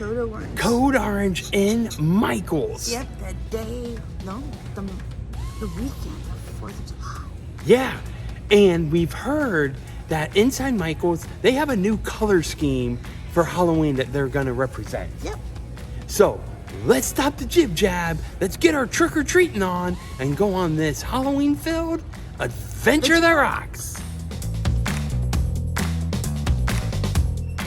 Code orange. Code orange in Michael's. Yep, that day, no, the weekend of 4th of July. Yeah, and we've heard that inside Michael's, they have a new color scheme for Halloween that they're gonna represent. Yep. So, let's stop the jib jab, let's get our trick-or-treating on, and go on this Halloween-filled adventure that rocks.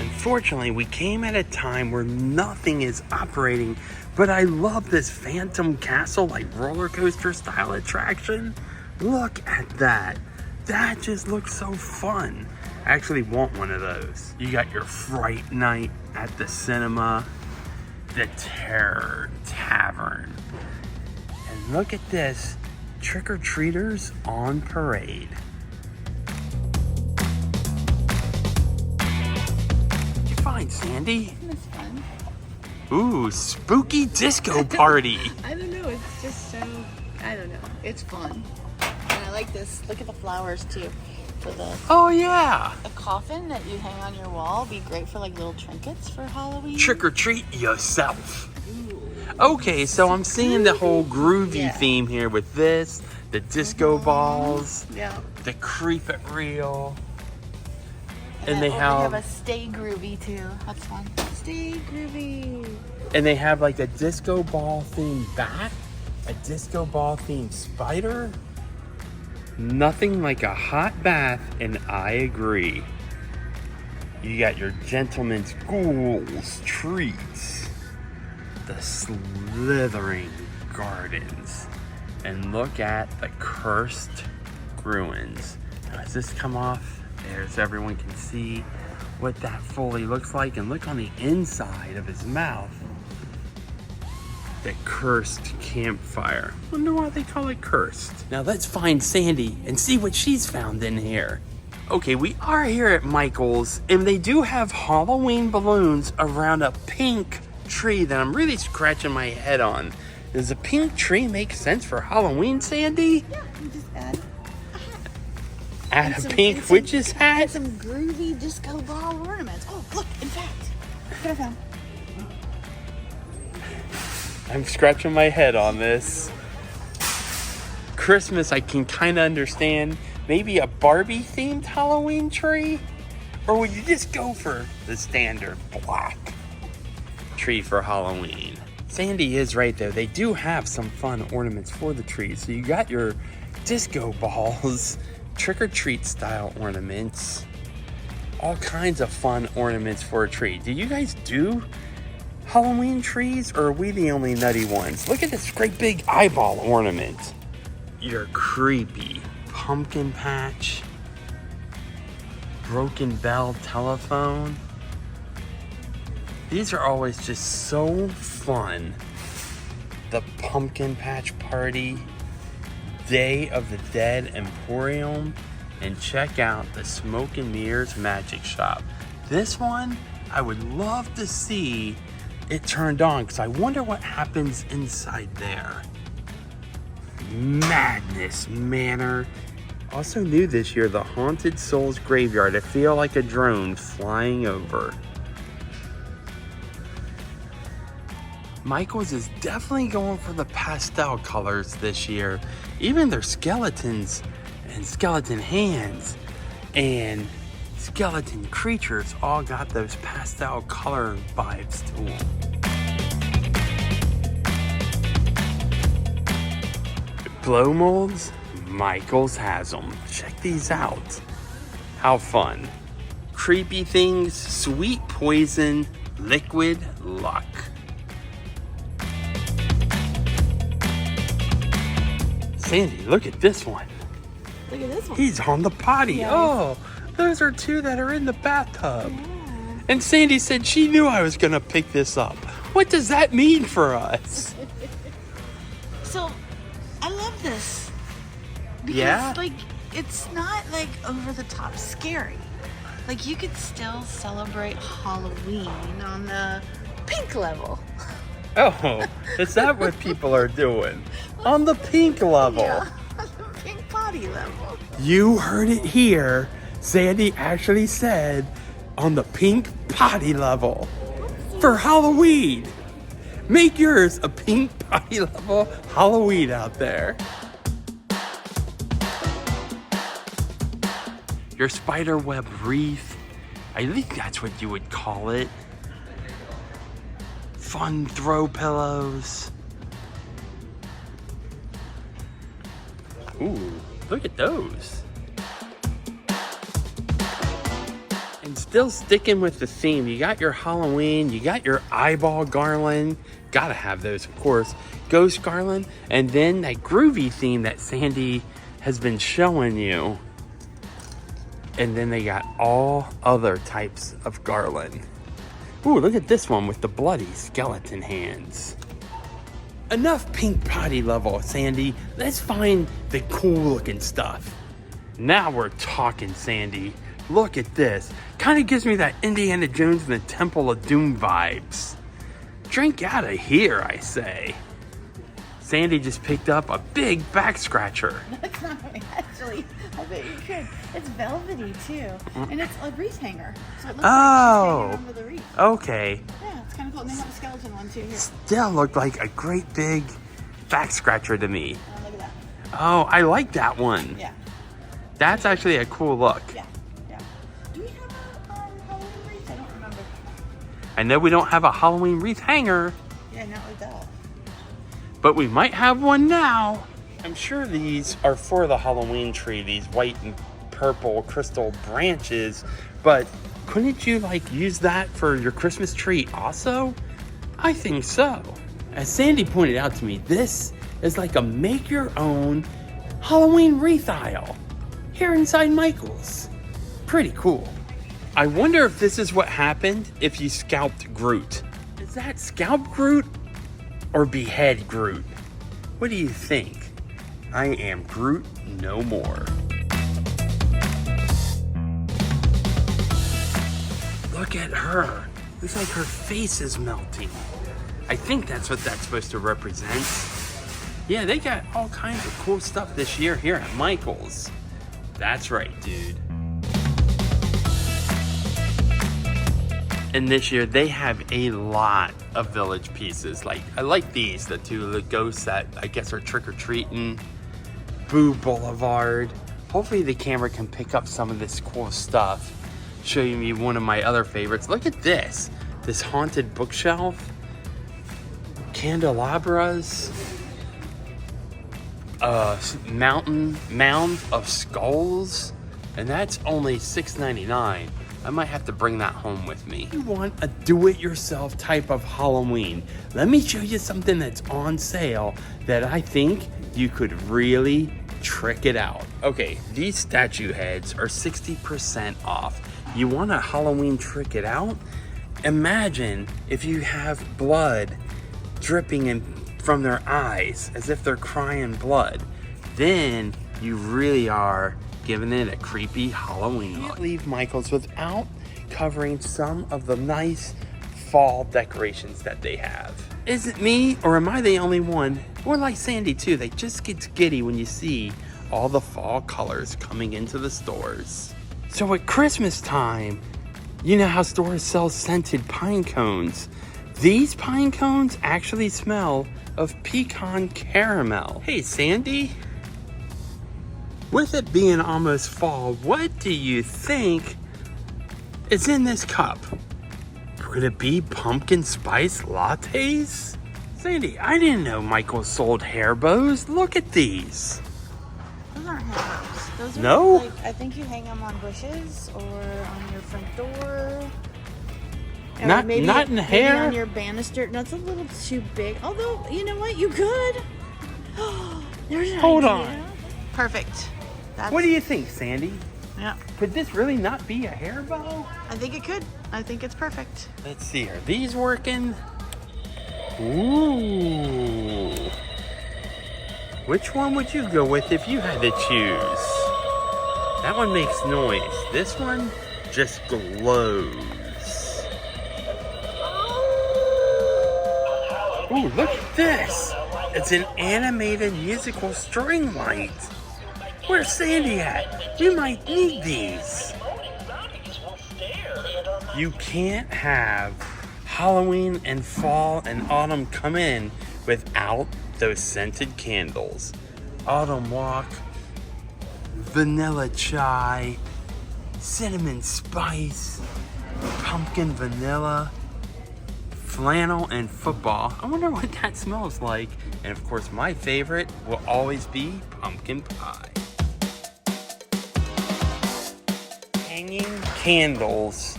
Unfortunately, we came at a time where nothing is operating, but I love this Phantom Castle, like roller coaster style attraction. Look at that. That just looks so fun. I actually want one of those. You got your Fright Night at the cinema, the Terror Tavern. And look at this, trick-or-treaters on parade. What'd you find, Sandy? It's fun. Ooh, spooky disco party. I don't know, it's just so, I don't know, it's fun. And I like this, look at the flowers too. For the Oh yeah. coffin that you hang on your wall, be great for like little trinkets for Halloween. Trick or treat yourself. Okay, so I'm seeing the whole groovy theme here with this, the disco balls, the creep it real. And they have a stay groovy too. That's fun. Stay groovy. And they have like a disco ball themed bat, a disco ball themed spider. Nothing like a hot bath, and I agree. You got your gentleman's ghouls treats, the slithering gardens, and look at the cursed ruins. Now, as this come off, there's everyone can see what that fully looks like, and look on the inside of his mouth. The cursed campfire. Wonder why they call it cursed. Now let's find Sandy and see what she's found in here. Okay, we are here at Michael's, and they do have Halloween balloons around a pink tree that I'm really scratching my head on. Does a pink tree make sense for Halloween, Sandy? Yeah, you just add Add a pink witch's hat? and some groovy disco ball ornaments. Oh, look, in fact, look what I found. I'm scratching my head on this. Christmas, I can kind of understand. Maybe a Barbie themed Halloween tree? Or would you just go for the standard black tree for Halloween? Sandy is right though. They do have some fun ornaments for the tree. So you got your disco balls, trick-or-treat style ornaments, all kinds of fun ornaments for a tree. Do you guys do Halloween trees, or are we the only nutty ones? Look at this great big eyeball ornament. Your creepy pumpkin patch, broken bell telephone. These are always just so fun. The pumpkin patch party, Day of the Dead Emporium, and check out the Smoke and Mirrors Magic Shop. This one, I would love to see it turned on, because I wonder what happens inside there. Madness Manor. Also new this year, the Haunted Souls Graveyard. I feel like a drone flying over. Michael's is definitely going for the pastel colors this year. Even their skeletons and skeleton hands and skeleton creatures all got those pastel color vibes to them. Blow molds, Michael's has them. Check these out. How fun. Creepy things, sweet poison, liquid luck. Sandy, look at this one. Look at this one. He's on the potty. Yeah. Oh, those are two that are in the bathtub. Yeah. And Sandy said she knew I was gonna pick this up. What does that mean for us? So, I love this. Because, like, it's not, like, over the top scary. Like, you could still celebrate Halloween on the pink level. Oh, is that what people are doing? On the pink level. Yeah, on the pink potty level. You heard it here. Sandy actually said on the pink potty level. for Halloween. Make yours a pink party level Halloween out there. Your spiderweb wreath, I think that's what you would call it. Fun throw pillows. Ooh, look at those. And still sticking with the theme, you got your Halloween, you got your eyeball garland. Gotta have those, of course. Ghost garland, and then that groovy theme that Sandy has been showing you. And then they got all other types of garland. Ooh, look at this one with the bloody skeleton hands. Enough pink potty level, Sandy. Let's find the cool looking stuff. Now we're talking, Sandy. Look at this. Kind of gives me that Indiana Jones and the Temple of Doom vibes. Drink out of here, I say. Sandy just picked up a big back scratcher. That's not actually. I bet you could. It's velvety too, and it's a wreath hanger, so it looks like she's hanging over the wreath. Okay. Yeah, it's kind of cool. And they have a skeleton one too here. Still looked like a great big back scratcher to me. Look at that. Oh, I like that one. Yeah. That's actually a cool look. Yeah. Yeah. Do we have a Halloween wreath? I don't remember. I know we don't have a Halloween wreath hanger. Yeah, not like that. But we might have one now. I'm sure these are for the Halloween tree, these white and purple crystal branches, but couldn't you use that for your Christmas tree also? I think so. As Sandy pointed out to me, this is like a make your own Halloween wreath aisle here inside Michael's. Pretty cool. I wonder if this is what happened if you scalped Groot. Is that scalp Groot or behead Groot? What do you think? I am Groot no more. Look at her. Looks like her face is melting. I think that's what that's supposed to represent. Yeah, they got all kinds of cool stuff this year here at Michael's. That's right, dude. And this year they have a lot of village pieces. I like these, the two of the ghosts that I guess are trick-or-treating. Boo Boulevard. Hopefully the camera can pick up some of this cool stuff. Showing me one of my other favorites. Look at this. This haunted bookshelf. Candelabras. Mound of skulls. And that's only $6.99. I might have to bring that home with me. You want a do-it-yourself type of Halloween? Let me show you something that's on sale that I think you could really trick it out. Okay, these statue heads are 60% off. You want a Halloween trick it out? Imagine if you have blood dripping in from their eyes as if they're crying blood. Then you really are giving it a creepy Halloween look. Can't leave Michael's without covering some of the nice fall decorations that they have. Is it me or am I the only one? Or like Sandy too, they just get giddy when you see all the fall colors coming into the stores. So at Christmas time, you know how stores sell scented pine cones. These pine cones actually smell of pecan caramel. Hey Sandy, with it being almost fall, what do you think is in this cup? Could it be pumpkin spice lattes? Sandy, I didn't know Michael sold hair bows. Look at these. Those aren't hair bows. Those are No? I think you hang them on bushes or on your front door. Or Not in maybe hair? on your banister. No, it's a little too big. Although, you know what? You could. There's an Hold idea. on. Perfect. What do you think, Sandy? Yeah. Could this really not be a hair bow? I think it could. I think it's perfect. Let's see, are these working? Ooh. Which one would you go with if you had to choose? That one makes noise. This one just glows. Ooh, look at this. It's an animated musical string light. Where's Sandy at? We might need these. You can't have Halloween and fall and autumn come in without those scented candles. Autumn walk, vanilla chai, cinnamon spice, pumpkin vanilla, flannel, and football. I wonder what that smells like. And of course, my favorite will always be pumpkin pie. Hanging candles.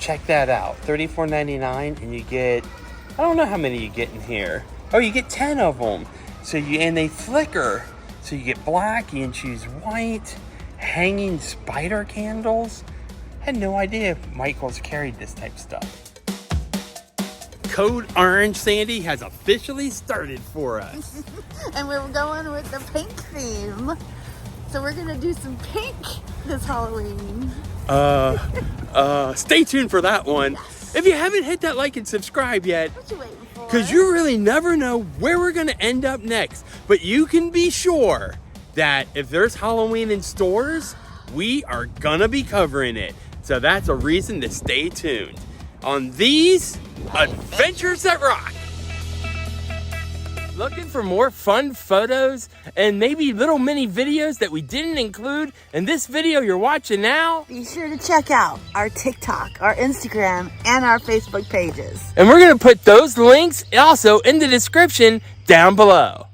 Check that out. $34.99, and you get, I don't know how many you get in here. Oh, you get 10 of them. And they flicker. So you get black, you can choose white, hanging spider candles. I had no idea Michael's carried this type of stuff. Code Orange Sandy has officially started for us. And we're going with the pink theme. So we're gonna do some pink this Halloween. Stay tuned for that one. Yes. If you haven't hit that like and subscribe yet, what you waiting for? Because you really never know where we're gonna end up next. But you can be sure that if there's Halloween in stores, we are gonna be covering it. So that's a reason to stay tuned on these Adventures That Rock. Looking for more fun photos and maybe little mini videos that we didn't include in this video you're watching now? Be sure to check out our TikTok, our Instagram, and our Facebook pages. And we're gonna put those links also in the description down below.